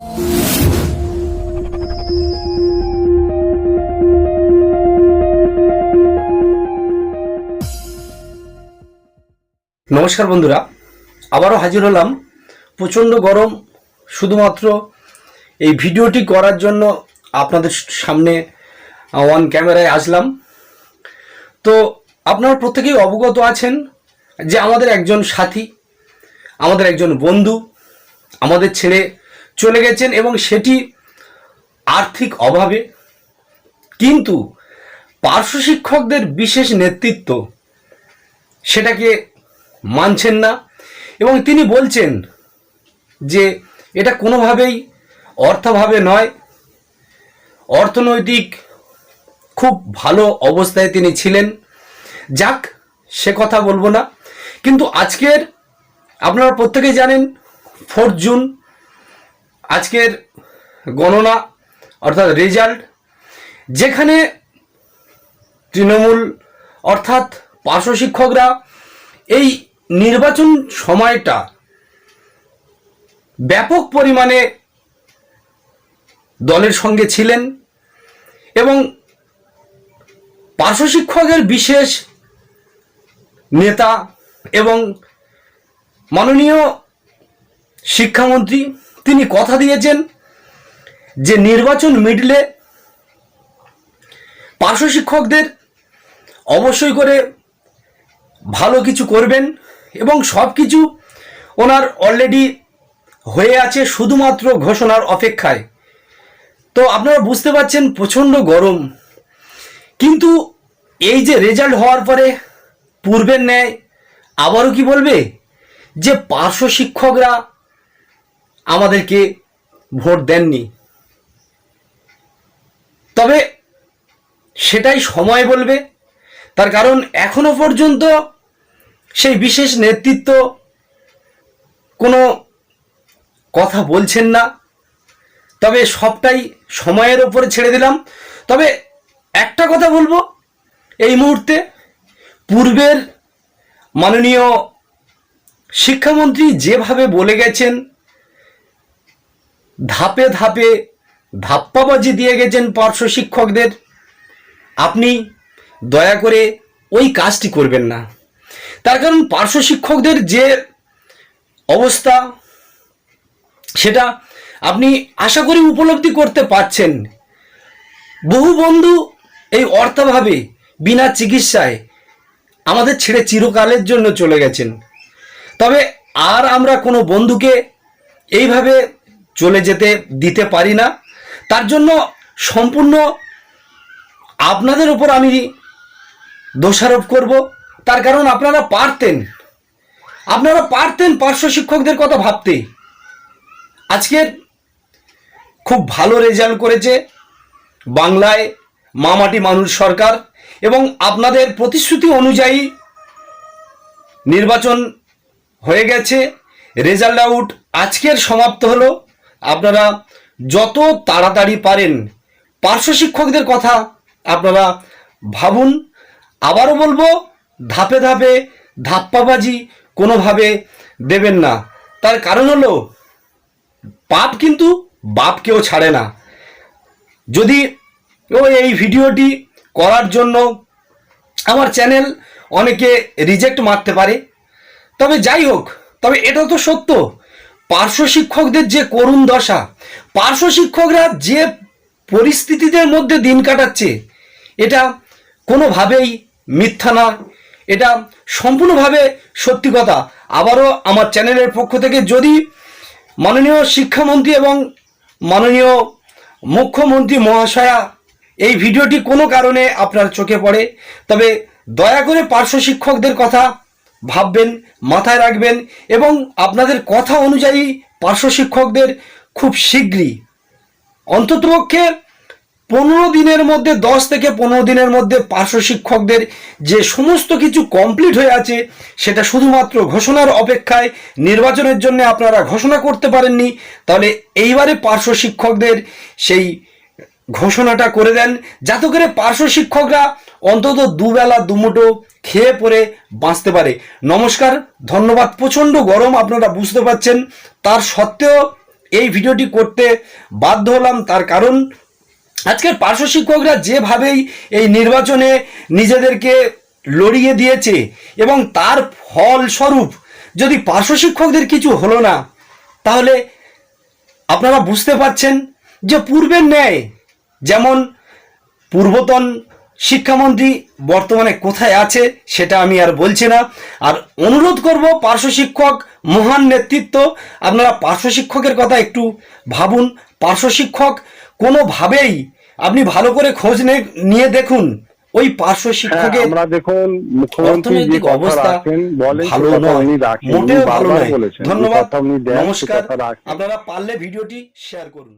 নমস্কার বন্ধুরা, আবারও হাজির হলাম। প্রচণ্ড গরম, শুধুমাত্র এই ভিডিওটি করার জন্য আপনাদের সামনে অন ক্যামেরায় আসলাম। তো আপনারা প্রত্যেকেই অবগত আছেন যে আমাদের একজন সাথী, আমাদের একজন বন্ধু আমাদের ছেড়ে চলে গেছেন, এবং সেটি আর্থিক অভাবে। কিন্তু পার্শ্ব শিক্ষকদের বিশেষ নেতৃত্ব সেটাকে মানছেন না, এবং তিনি বলছেন যে এটা কোনোভাবেই অর্থভাবে নয়, অর্থনৈতিক খুব ভালো অবস্থায় তিনি ছিলেন। যাক, সে কথা বলবো না। কিন্তু আজকের আপনারা প্রত্যেকেই জানেন 4 জুন আজকের গণনা অর্থাৎ রেজাল্ট, যেখানে তৃণমূল অর্থাৎ পার্শ্ব শিক্ষকরা এই নির্বাচন সময়টা ব্যাপক পরিমাণে দলের সঙ্গে ছিলেন, এবং পার্শ্ব শিক্ষকের বিশেষ নেতা এবং মাননীয় শিক্ষামন্ত্রী তিনি কথা দিয়েছেন যে নির্বাচন মিডলে পার্শ্ব শিক্ষকদের অবশ্যই করে ভালো কিছু করবেন, এবং সব কিছু ওনার অলরেডি হয়ে আছে, শুধুমাত্র ঘোষণার অপেক্ষায়। তো আপনারা বুঝতে পারছেন প্রচণ্ড গরম, কিন্তু এই যে রেজাল্ট হওয়ার পরে পূর্বের ন্যায় আবারও কি বলবে যে পার্শ্ব শিক্ষকরা আমাদেরকে ভোট দেননি। তবে সেটাই সময় বলবে, তার কারণ এখনো পর্যন্ত সেই বিশেষ নেতৃত্ব কোনো কথা বলছেন না। তবে সবটাই সময়ের ওপরে ছেড়ে দিলাম। তবে একটা কথা বলবো, এই মুহূর্তে পূর্বের মাননীয় শিক্ষামন্ত্রী যেভাবে বলে গেছেন, ধাপে ধাপে ধাপ্পাবাজি দিয়ে গেছেন পার্শ্ব শিক্ষকদের, আপনি দয়া করে ওই কাজটি করবেন না। তার কারণ পার্শ্ব শিক্ষকদের যে অবস্থা সেটা আপনি আশা করি উপলব্ধি করতে পারছেন। বহু বন্ধু এই অর্থাভাবে বিনা চিকিৎসায় আমাদের ছেড়ে চিরকালের জন্য চলে গেছেন। তবে আর আমরা কোনো বন্ধুকে এইভাবে চলে যেতে দিতে পারি না। তার জন্য সম্পূর্ণ আপনাদের উপর আমি দোষারোপ করব। তার কারণ আপনারা পারতেন পার্শ্ব শিক্ষকদের কথা ভাবতে। আজকের খুব ভালো রেজাল্ট করেছে বাংলায় মামাটি মানুষ সরকার, এবং আপনাদের প্রতিশ্রুতি অনুযায়ী নির্বাচন হয়ে গেছে, রেজাল্ট আউট আজকের সমাপ্ত হলো। আপনারা যত তাড়াতাড়ি পারেন পার্শ্ব শিক্ষকদের কথা আপনারা ভাবুন। আবারও বলবো, ধাপে ধাপে ধাপ্পাবাজি কোনোভাবে দেবেন না। তার কারণ হলো পাপ কিন্তু বাপকেও ছাড়ে না। যদি এই ভিডিওটি করার জন্য আমার চ্যানেল অনেকে রিজেক্ট মারতে পারে, তবে যাই হোক, তবে এটা তো সত্য, পার্শ্ব শিক্ষকদের যে করুণ দশা, পার্শ্ব শিক্ষকরা যে পরিস্থিতিদের মধ্যে দিন কাটাচ্ছে, এটা কোনোভাবেই মিথ্যা না, এটা সম্পূর্ণভাবে সত্যি কথা। আবারও আমার চ্যানেলের পক্ষ থেকে যদি মাননীয় শিক্ষামন্ত্রী এবং মাননীয় মুখ্যমন্ত্রী মহাশয়া এই ভিডিওটি কোনো কারণে আপনার চোখে পড়ে, তবে দয়া করে পার্শ্ব শিক্ষকদের কথা ভাববেন, মাথায় রাখবেন, এবং আপনাদের কথা অনুযায়ী পার্শ্ব শিক্ষকদের খুব শীঘ্রই অন্ততপক্ষে 15 দিনের মধ্যে, 10 থেকে 15 দিনের মধ্যে পার্শ্ব শিক্ষকদের যে সমস্ত কিছু কমপ্লিট হয়ে আছে সেটা শুধুমাত্র ঘোষণার অপেক্ষায়। নির্বাচনের জন্য আপনারা ঘোষণা করতে পারেননি, তাহলে এইবারে পার্শ্ব শিক্ষকদের সেই ঘোষণাটা করে দেন, যাতে করে পার্শ্ব শিক্ষকরা অন্তত দুবেলা দুমুঠো খেয়ে পরে বাঁচতে পারে। নমস্কার, ধন্যবাদ। প্রচণ্ড গরম আপনারা বুঝতে পারছেন, তার সত্ত্বেও এই ভিডিওটি করতে বাধ্য হলাম, তার কারণ আজকের পার্শ্ব শিক্ষকরা যেভাবেই এই নির্বাচনে নিজেদেরকে লড়িয়ে দিয়েছে এবং তার ফলস্বরূপ যদি পার্শ্ব শিক্ষকদের কিছু হলো না, তাহলে আপনারা বুঝতে পারছেন যে পূর্বের ন্যায়, যেমন পূর্বতন শিক্ষামন্ত্রী বর্তমানে কোথায় আছে সেটা আমি আর বলছি না। আর অনুরোধ করব পার্শ্ব শিক্ষক মহান নেতৃত্ব, আপনারা পার্শ্ব শিক্ষকের কথা একটু ভাবুন। পার্শ্ব শিক্ষক কোনোভাবেই আপনি ভালো করে খোঁজ নিয়ে দেখুন, ওই পার্শ্ব শিক্ষকের আমরা দেখুন মুখ্যমন্ত্রী যে অর্থনৈতিক কথা অবস্থা রাখেন বলেন ভালো সে কথা নয়, উনি রাখেন, মোটেও উনি ভালো বারবার নয়। বলেছেন, যে ধন্যবাদ, কথা উনি দেন সে নমস্কার। কথা রাখেন। আপনারা পারলে ভিডিওটি শেয়ার করুন।